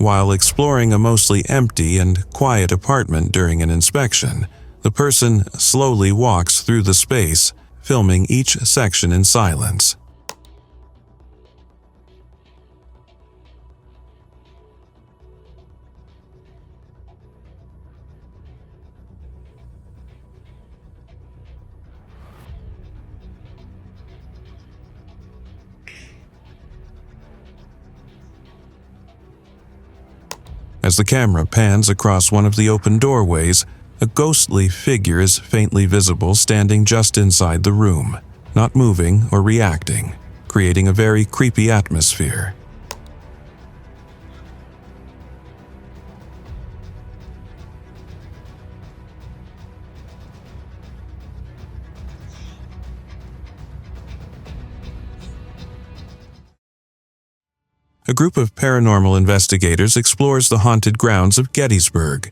While exploring a mostly empty and quiet apartment during an inspection, the person slowly walks through the space, filming each section in silence. As the camera pans across one of the open doorways, a ghostly figure is faintly visible standing just inside the room, not moving or reacting, creating a very creepy atmosphere. A group of paranormal investigators explores the haunted grounds of Gettysburg.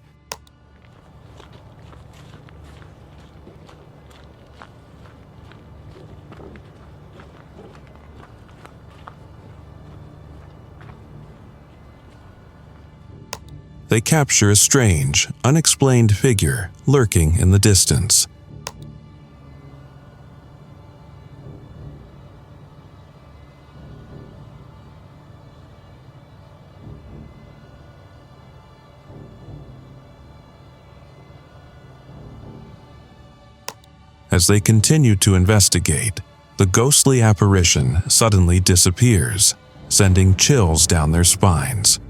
They capture a strange, unexplained figure lurking in the distance. As they continue to investigate, the ghostly apparition suddenly disappears, sending chills down their spines.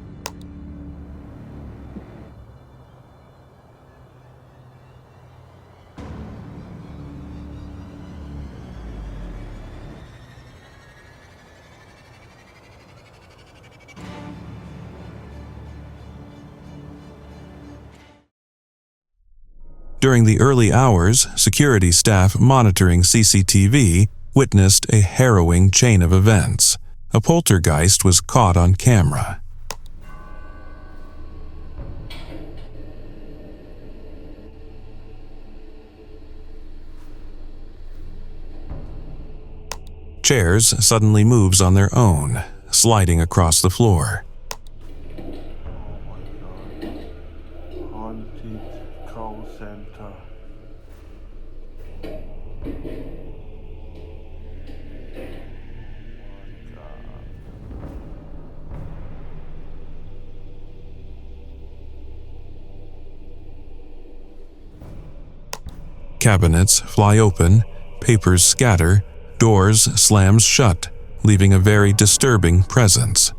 During the early hours, security staff monitoring CCTV witnessed a harrowing chain of events. A poltergeist was caught on camera. Chairs suddenly moves on their own, sliding across the floor. Cabinets fly open, papers scatter, doors slams shut, leaving a very disturbing presence.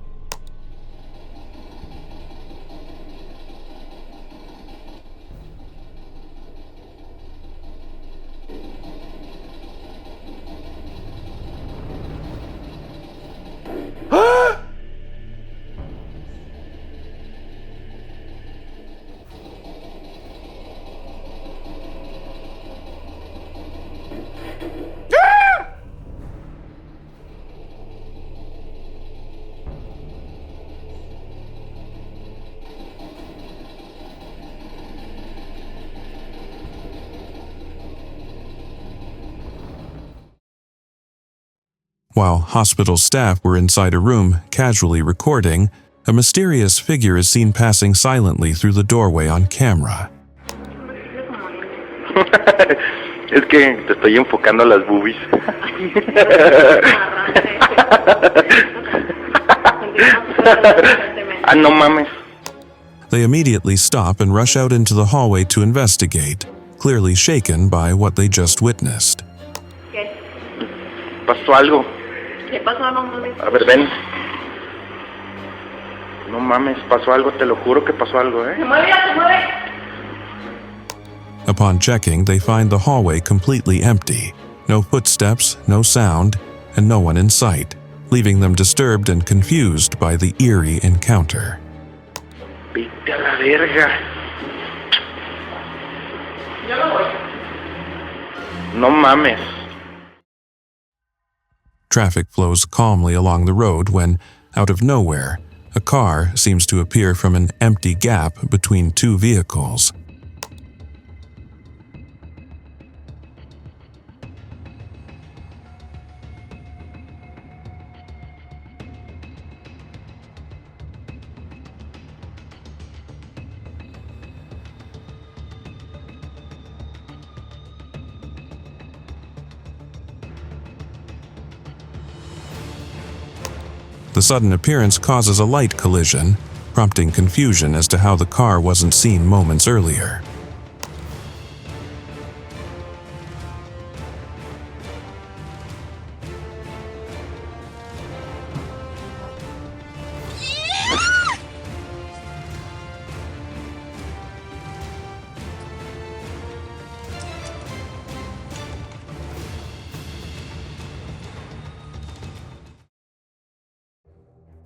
While hospital staff were inside a room casually recording, a mysterious figure is seen passing silently through the doorway on camera. Es que te estoy enfocando las boobies. Ah, no mames. They immediately stop and rush out into the hallway to investigate, clearly shaken by what they just witnessed. Pasó algo. ¿Qué pasó? No mames. A ver, ven. No mames, pasó algo, te lo juro que pasó algo, ¿eh? Se mueve, se mueve. Upon checking, they find the hallway completely empty. No footsteps, no sound, and no one in sight, leaving them disturbed and confused by the eerie encounter. Vete a la verga. Yo no voy. No mames. Traffic flows calmly along the road when, out of nowhere, a car seems to appear from an empty gap between two vehicles. The sudden appearance causes a light collision, prompting confusion as to how the car wasn't seen moments earlier.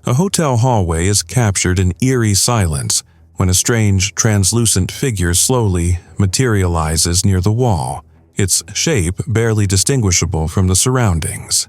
A hotel hallway is captured in eerie silence when a strange, translucent figure slowly materializes near the wall, its shape barely distinguishable from the surroundings.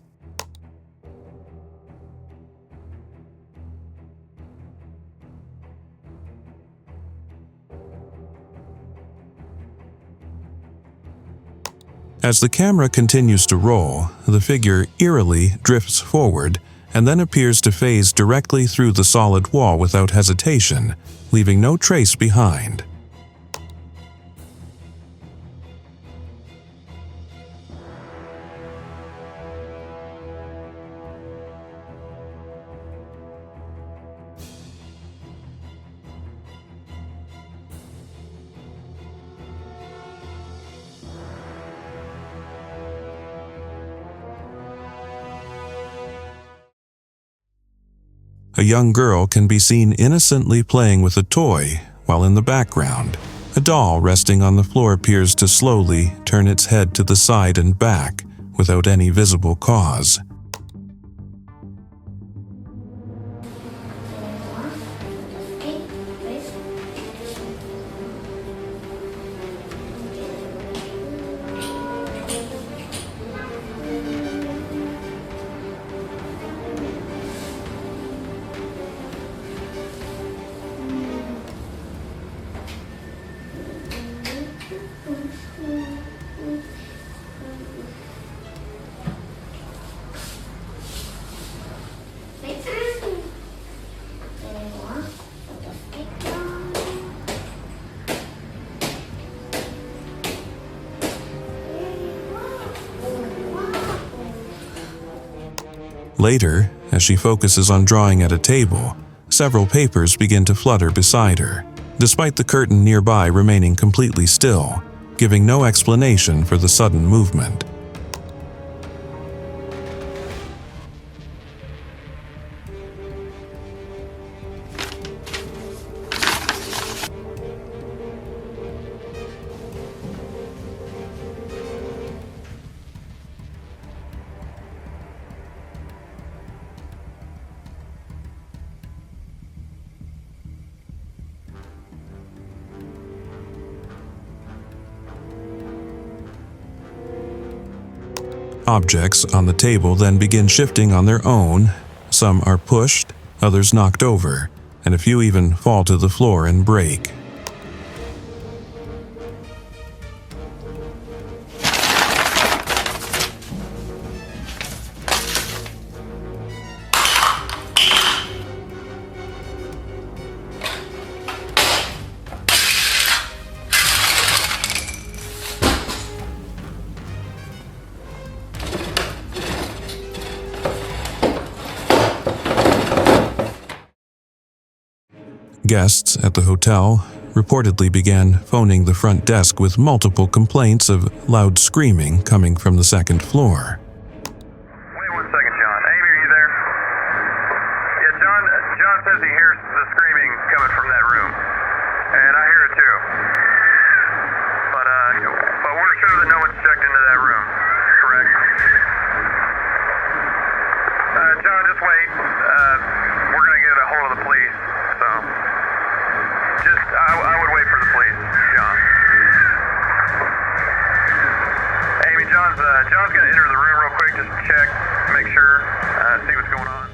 As the camera continues to roll, the figure eerily drifts forward and then appears to phase directly through the solid wall without hesitation, leaving no trace behind. A young girl can be seen innocently playing with a toy, while in the background, a doll resting on the floor appears to slowly turn its head to the side and back without any visible cause. Later, as she focuses on drawing at a table, several papers begin to flutter beside her, despite the curtain nearby remaining completely still, giving no explanation for the sudden movement. Objects on the table then begin shifting on their own. Some are pushed, others knocked over, and a few even fall to the floor and break. Guests at the hotel reportedly began phoning the front desk with multiple complaints of loud screaming coming from the second floor. Wait 1 second, John. Amy, are you there? Yeah, John says he hears the screaming coming from that room. And I hear it too. But we're sure that no one's checked into that room, correct? John, just wait. We're gonna get a hold of the police, so... I would wait for the police, John. Amy, John's gonna enter the room real quick, just check, make sure, see what's going on.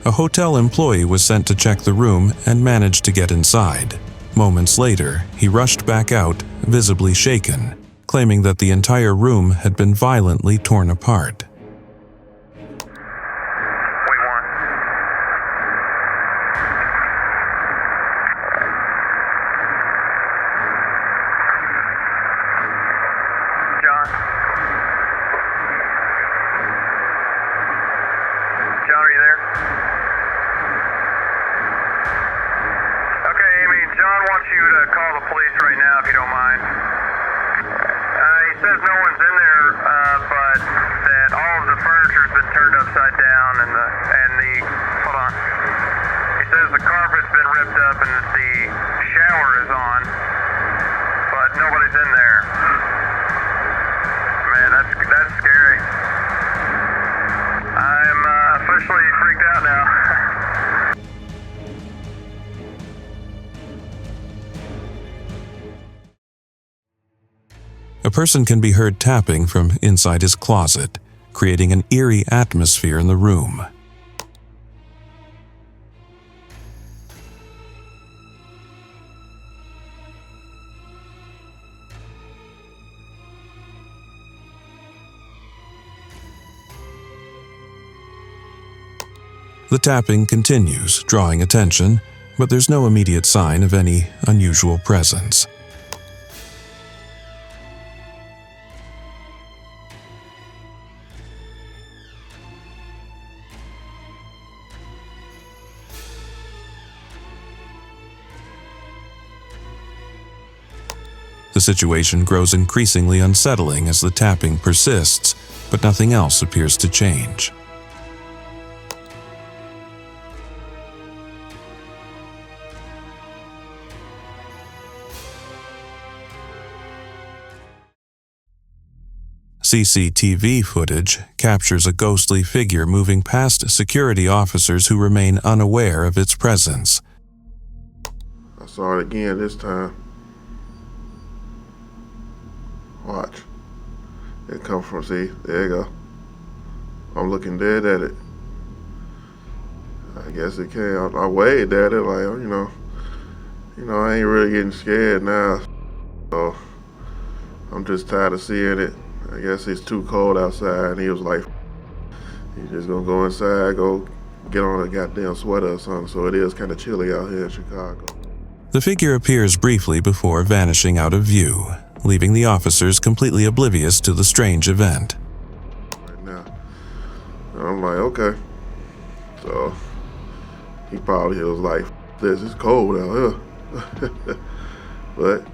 A hotel employee was sent to check the room and managed to get inside. Moments later, he rushed back out, visibly shaken, claiming that the entire room had been violently torn apart. John, are you there? says no one's in there, but that all of the furniture's been turned upside down and the hold on. He says the carpet's been ripped up and that the shower is on, but nobody's in there. Man, that's scary. I'm officially freaked out now. A person can be heard tapping from inside his closet, creating an eerie atmosphere in the room. The tapping continues, drawing attention, but there's no immediate sign of any unusual presence. The situation grows increasingly unsettling as the tapping persists, but nothing else appears to change. CCTV footage captures a ghostly figure moving past security officers who remain unaware of its presence. I saw it again this time. Watch. It comes from, see, there you go. I'm looking dead at it. I guess it came. I waved at it like, I ain't really getting scared now. So I'm just tired of seeing it. I guess it's too cold outside, and he was like, "You just gonna go inside, go get on a goddamn sweater or something." So it is kind of chilly out here in Chicago. The figure appears briefly before vanishing out of view, leaving the officers completely oblivious to the strange event. Right now, and I'm like, okay. So he probably was like, "This is cold out here," but.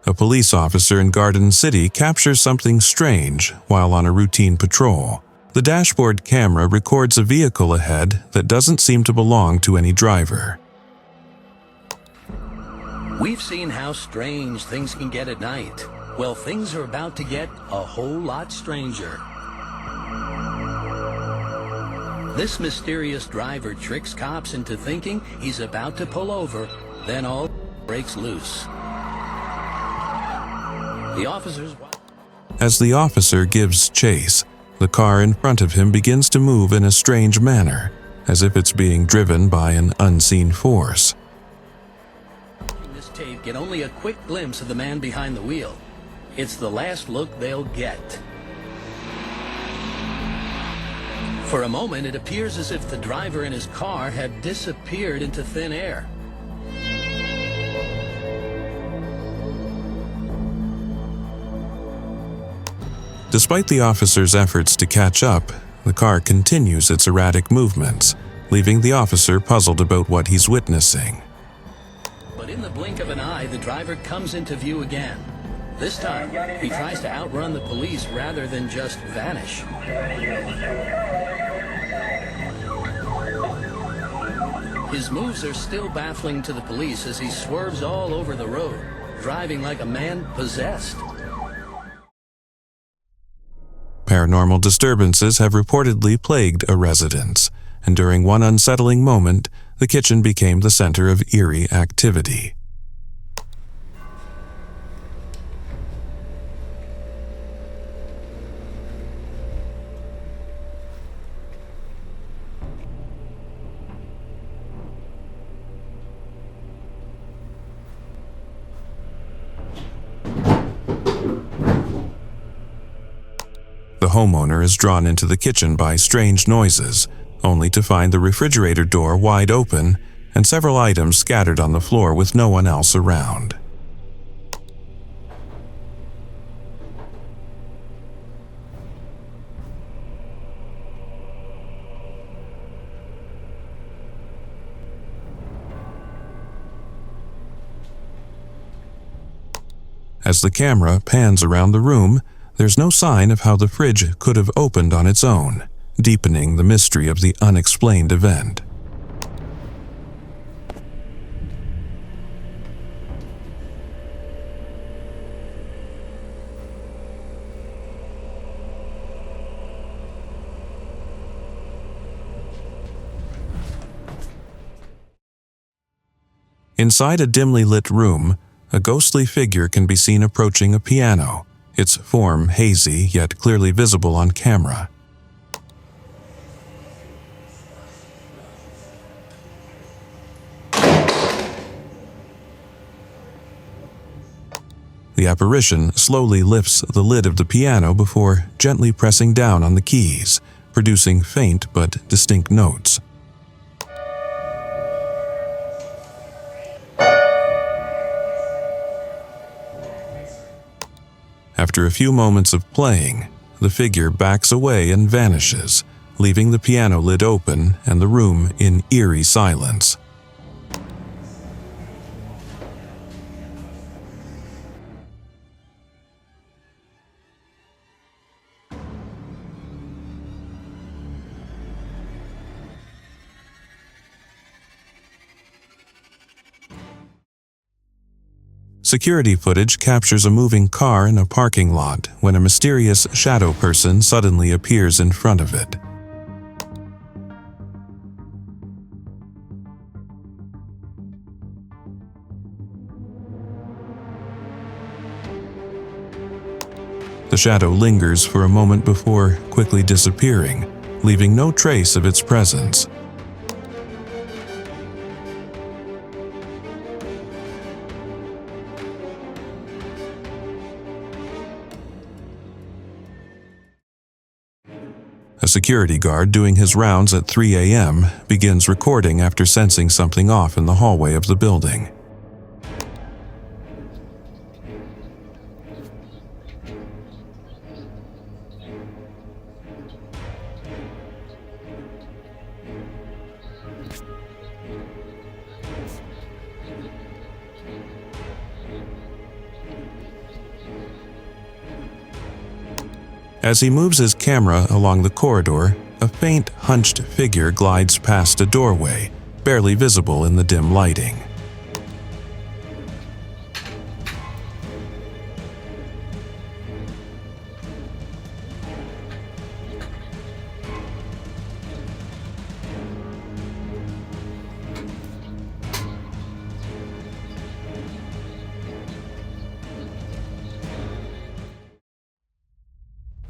A police officer in Garden City captures something strange while on a routine patrol. The dashboard camera records a vehicle ahead that doesn't seem to belong to any driver. We've seen how strange things can get at night. Well, things are about to get a whole lot stranger. This mysterious driver tricks cops into thinking he's about to pull over, then all breaks loose. The officers... As the officer gives chase, the car in front of him begins to move in a strange manner, as if it's being driven by an unseen force. This tape get only a quick glimpse of the man behind the wheel. It's the last look they'll get. For a moment, it appears as if the driver and his car have disappeared into thin air. Despite the officer's efforts to catch up, the car continues its erratic movements, leaving the officer puzzled about what he's witnessing. But in the blink of an eye, the driver comes into view again. This time, he tries to outrun the police rather than just vanish. His moves are still baffling to the police as he swerves all over the road, driving like a man possessed. Paranormal disturbances have reportedly plagued a residence, and during one unsettling moment, the kitchen became the center of eerie activity. The homeowner is drawn into the kitchen by strange noises, only to find the refrigerator door wide open and several items scattered on the floor with no one else around. As the camera pans around the room, there's no sign of how the fridge could have opened on its own, deepening the mystery of the unexplained event. Inside a dimly lit room, a ghostly figure can be seen approaching a piano, its form hazy yet clearly visible on camera. The apparition slowly lifts the lid of the piano before gently pressing down on the keys, producing faint but distinct notes. After a few moments of playing, the figure backs away and vanishes, leaving the piano lid open and the room in eerie silence. Security footage captures a moving car in a parking lot when a mysterious shadow person suddenly appears in front of it. The shadow lingers for a moment before quickly disappearing, leaving no trace of its presence. A security guard doing his rounds at 3 a.m. begins recording after sensing something off in the hallway of the building. As he moves his camera along the corridor, a faint, hunched figure glides past a doorway, barely visible in the dim lighting.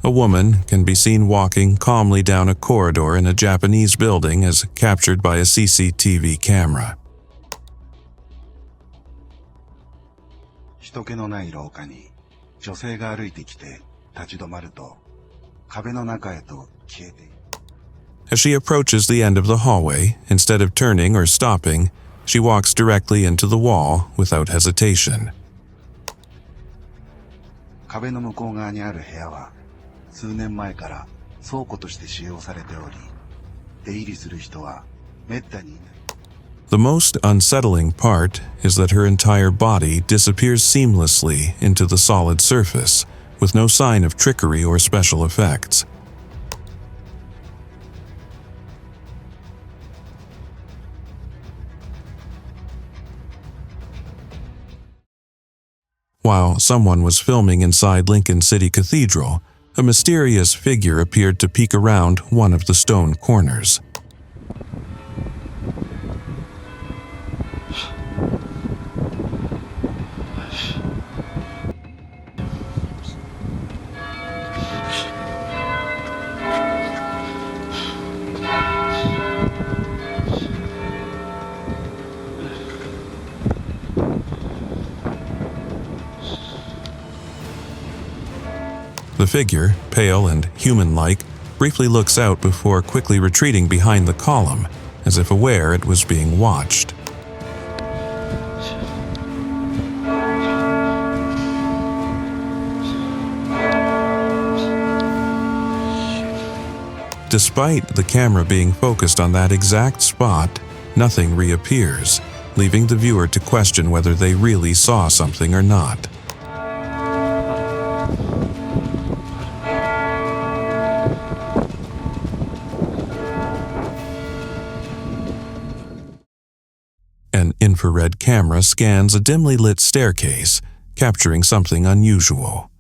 A woman can be seen walking calmly down a corridor in a Japanese building as captured by a CCTV camera. 人気のない廊下に女性が歩いてきて立ち止まると壁の中へと消えている。 As she approaches the end of the hallway, instead of turning or stopping, she walks directly into the wall without hesitation. 壁の向こう側にある部屋は数年前から倉庫として使用されており、出入りする人はめったにいない。 The most unsettling part is that her entire body disappears seamlessly into the solid surface, with no sign of trickery or special effects. While someone was filming inside Lincoln City Cathedral, a mysterious figure appeared to peek around one of the stone corners. The figure, pale and human-like, briefly looks out before quickly retreating behind the column, as if aware it was being watched. Despite the camera being focused on that exact spot, nothing reappears, leaving the viewer to question whether they really saw something or not. An infrared camera scans a dimly lit staircase, capturing something unusual.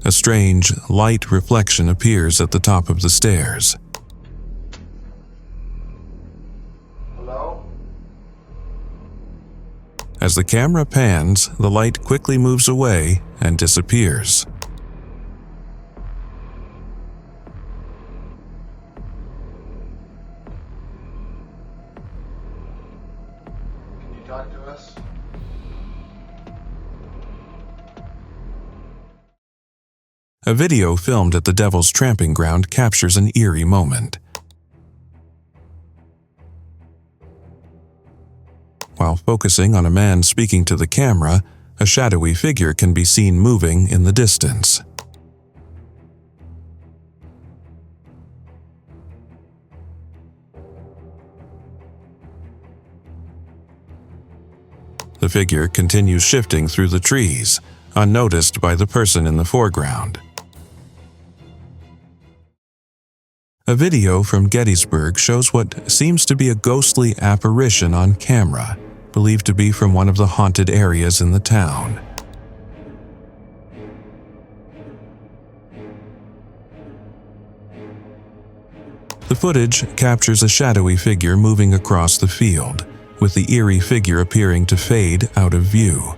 A strange, light reflection appears at the top of the stairs. Hello? As the camera pans, the light quickly moves away and disappears. Can you talk to us? A video filmed at the Devil's Tramping Ground captures an eerie moment. While focusing on a man speaking to the camera, a shadowy figure can be seen moving in the distance. The figure continues shifting through the trees, unnoticed by the person in the foreground. A video from Gettysburg shows what seems to be a ghostly apparition on camera, believed to be from one of the haunted areas in the town. The footage captures a shadowy figure moving across the field, with the eerie figure appearing to fade out of view.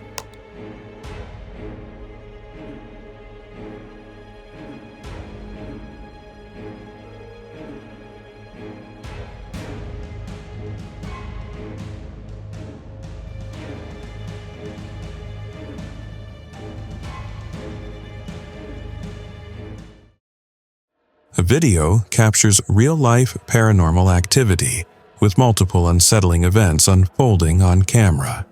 A video captures real-life paranormal activity, with multiple unsettling events unfolding on camera.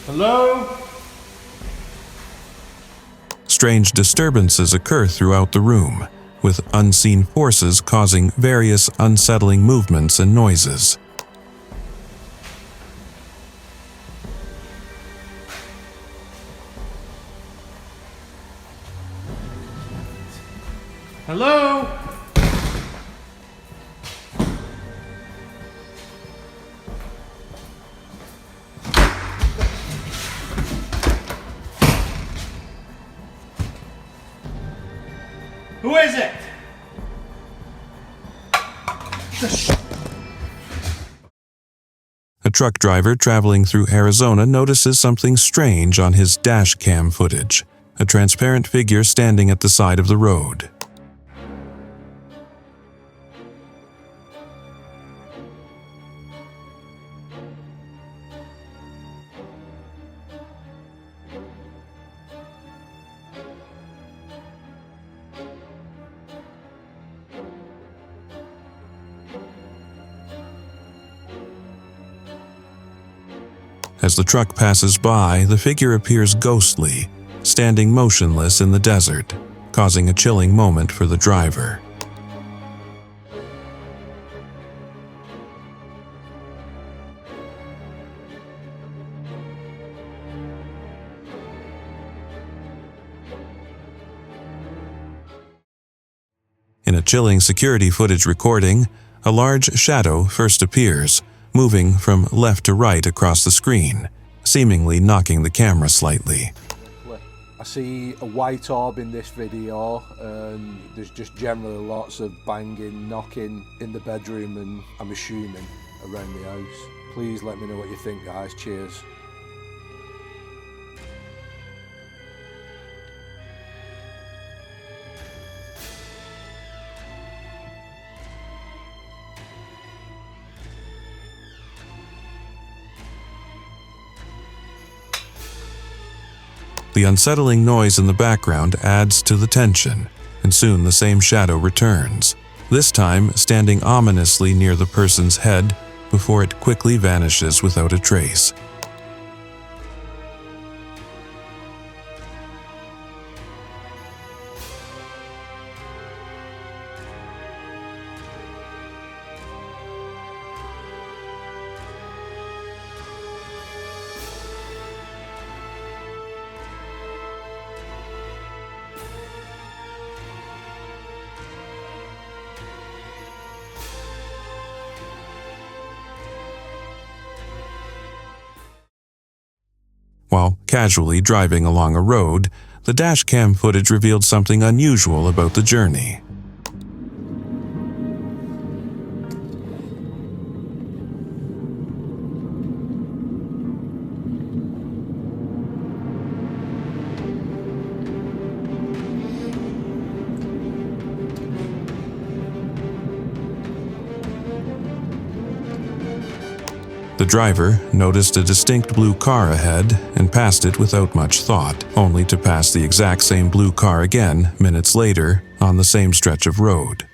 Hello? Strange disturbances occur throughout the room, with unseen forces causing various unsettling movements and noises. Hello? Who is it? A truck driver traveling through Arizona notices something strange on his dash cam footage, a transparent figure standing at the side of the road. As the truck passes by, the figure appears ghostly, standing motionless in the desert, causing a chilling moment for the driver. In a chilling security footage recording, a large shadow first appears, moving from left to right across the screen, seemingly knocking the camera slightly. I see a white orb in this video, and there's just generally lots of banging, knocking in the bedroom and I'm assuming around the house. Please let me know what you think, guys. Cheers. The unsettling noise in the background adds to the tension, and soon the same shadow returns, this time standing ominously near the person's head before it quickly vanishes without a trace. While casually driving along a road, the dashcam footage revealed something unusual about the journey. The driver noticed a distinct blue car ahead and passed it without much thought, only to pass the exact same blue car again minutes later on the same stretch of road.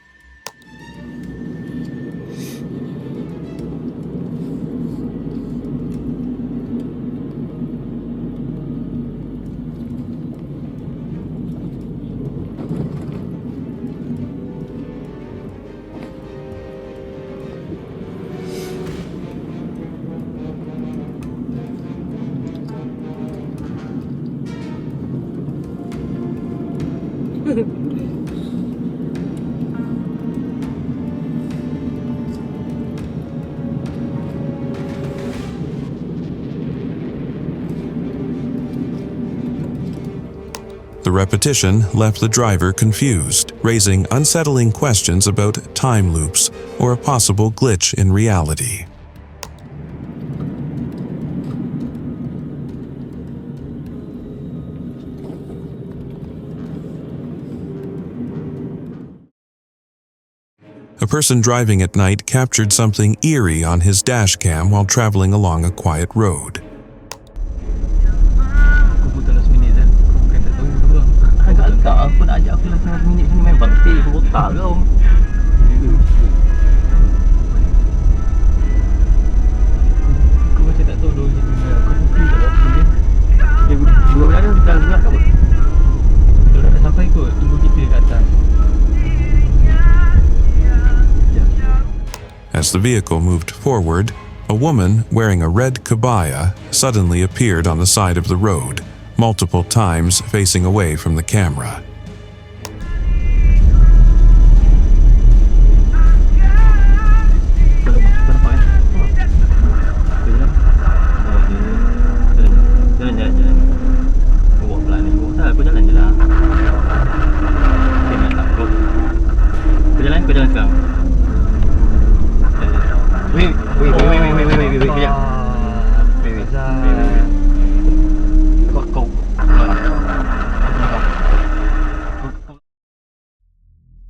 The repetition left the driver confused, raising unsettling questions about time loops or a possible glitch in reality. A person driving at night captured something eerie on his dashcam while traveling along a quiet road. Agak-agak aku nak ajak aku lah 1 minit sini main bakti botak ke om. Aku macam tak tahu dulu macam mana. Aku pergi tak dapat sini. Dia dua berada dekat gelap apa? Kalau nak sampai kot, tunggu kita kat atas. As the vehicle moved forward, a woman wearing a red kebaya suddenly appeared on the side of the road, multiple times facing away from the camera.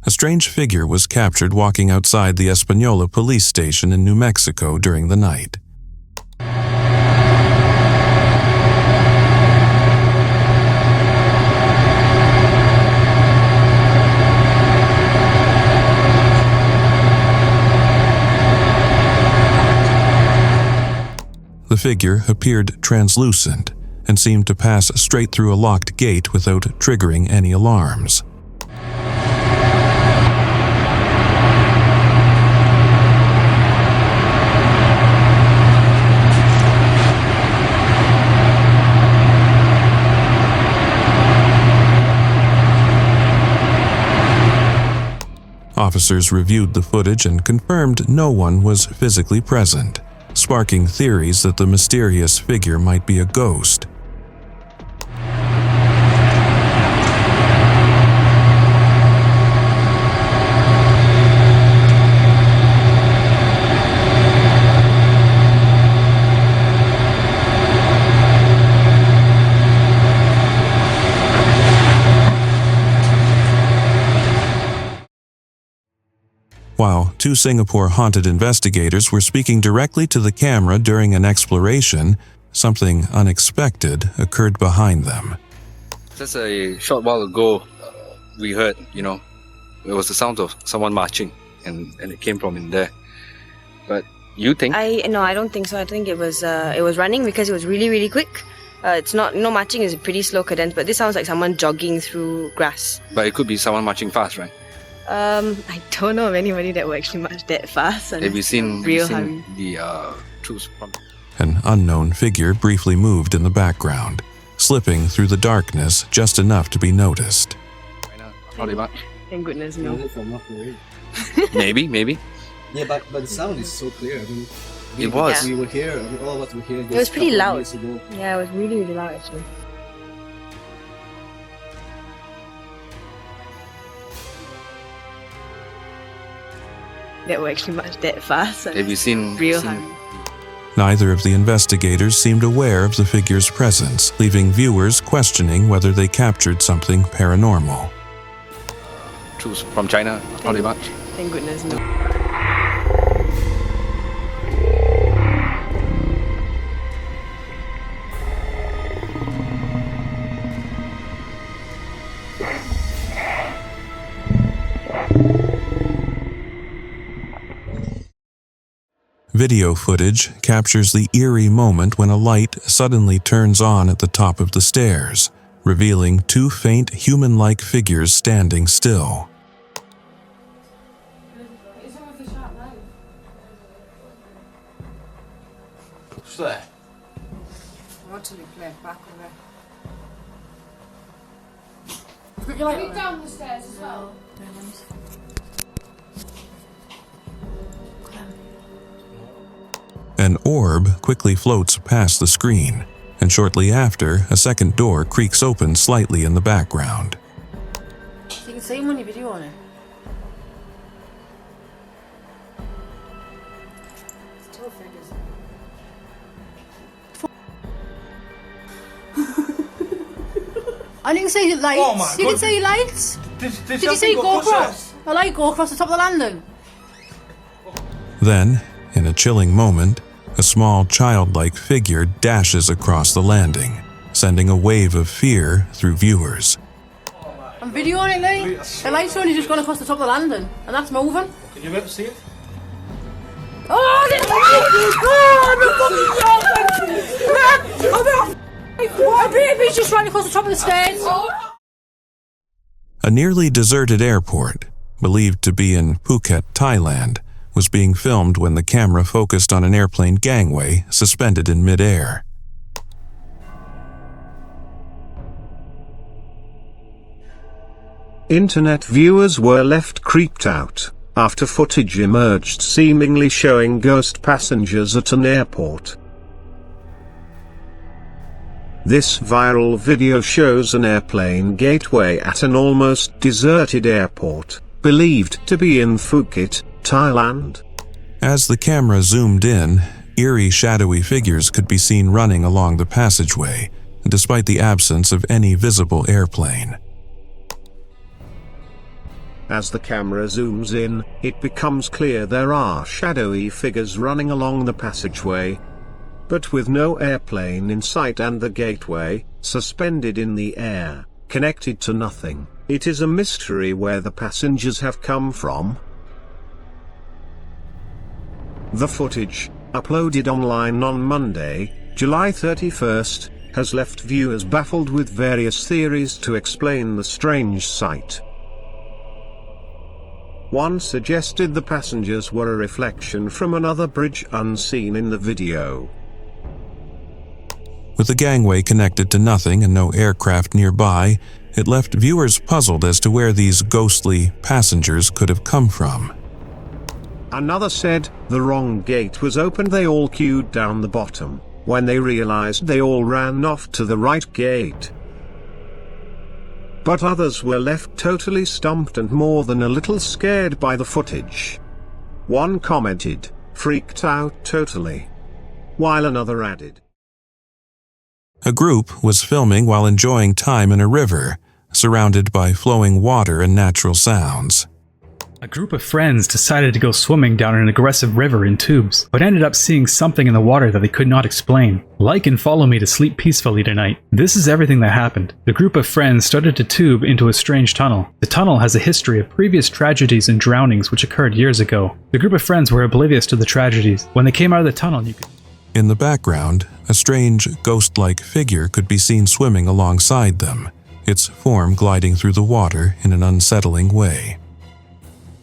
A strange figure was captured walking outside the Espanola police station in New Mexico during the night. The figure appeared translucent and seemed to pass straight through a locked gate without triggering any alarms. Officers reviewed the footage and confirmed no one was physically present, sparking theories that the mysterious figure might be a ghost. While 2 Singapore haunted investigators were speaking directly to the camera during an exploration, something unexpected occurred behind them. Just a short while ago, we heard, it was the sound of someone marching, and it came from in there. But you think? No, I don't think so. I think it was running because it was really, really quick. It's not, marching is a pretty slow cadence, but this sounds like someone jogging through grass. But it could be someone marching fast, right? I don't know of anybody that will actually march that fast. Have you seen the truths from? An unknown figure briefly moved in the background, slipping through the darkness just enough to be noticed. Thank goodness, no. Maybe. Yeah, but the sound is so clear. I mean, it was. We were here. I mean, all of us were here. It was pretty loud. Yeah, it was really, really loud actually. That will actually march that fast. Have you seen real? Neither of the investigators seemed aware of the figure's presence, leaving viewers questioning whether they captured something paranormal. Truths from China, how much? Thank goodness, no. Video footage captures the eerie moment when a light suddenly turns on at the top of the stairs, revealing two faint human-like figures standing still. What's that? I want to play back over. Are you down the stairs as well? An orb quickly floats past the screen, and shortly after, a second door creaks open slightly in the background. You can see him on your video on it. It's 2 figures. I didn't see lights. Oh my you can see lights. Did you see go across? A light go across the top of the landing. Then, in a chilling moment, a small childlike figure dashes across the landing, sending a wave of fear through viewers. I'm videoing it, Lee. The light's only just gone across the top of the landing, and that's moving. Can you ever see it? Oh, a baby's just right across the top of the stairs. A nearly deserted airport, believed to be in Phuket, Thailand, was being filmed when the camera focused on an airplane gangway suspended in midair. Internet viewers were left creeped out after footage emerged seemingly showing ghost passengers at an airport. This viral video shows an airplane gateway at an almost deserted airport, believed to be in Phuket, Thailand. As the camera zoomed in, eerie shadowy figures could be seen running along the passageway, despite the absence of any visible airplane. As the camera zooms in, it becomes clear there are shadowy figures running along the passageway, but with no airplane in sight and the gateway, suspended in the air, connected to nothing. It is a mystery where the passengers have come from. The footage, uploaded online on Monday, July 31st, has left viewers baffled with various theories to explain the strange sight. One suggested the passengers were a reflection from another bridge unseen in the video. With the gangway connected to nothing and no aircraft nearby, it left viewers puzzled as to where these ghostly passengers could have come from. Another said, the wrong gate was opened, they all queued down the bottom. When they realized, they all ran off to the right gate. But others were left totally stumped and more than a little scared by the footage. One commented, freaked out totally, while another added, A group was filming while enjoying time in a river, surrounded by flowing water and natural sounds. A group of friends decided to go swimming down an aggressive river in tubes, but ended up seeing something in the water that they could not explain. Like and follow me to sleep peacefully tonight. This is everything that happened. The group of friends started to tube into a strange tunnel. The tunnel has a history of previous tragedies and drownings which occurred years ago. The group of friends were oblivious to the tragedies. When they came out of the tunnel, you could... In the background, a strange, ghost-like figure could be seen swimming alongside them, its form gliding through the water in an unsettling way.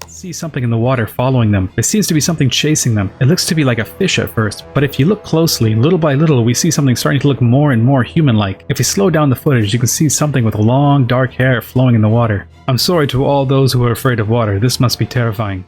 See something in the water following them. There seems to be something chasing them. It looks to be like a fish at first, but if you look closely, little by little we see something starting to look more and more human-like. If you slow down the footage, you can see something with long dark hair flowing in the water. I'm sorry to all those who are afraid of water, this must be terrifying.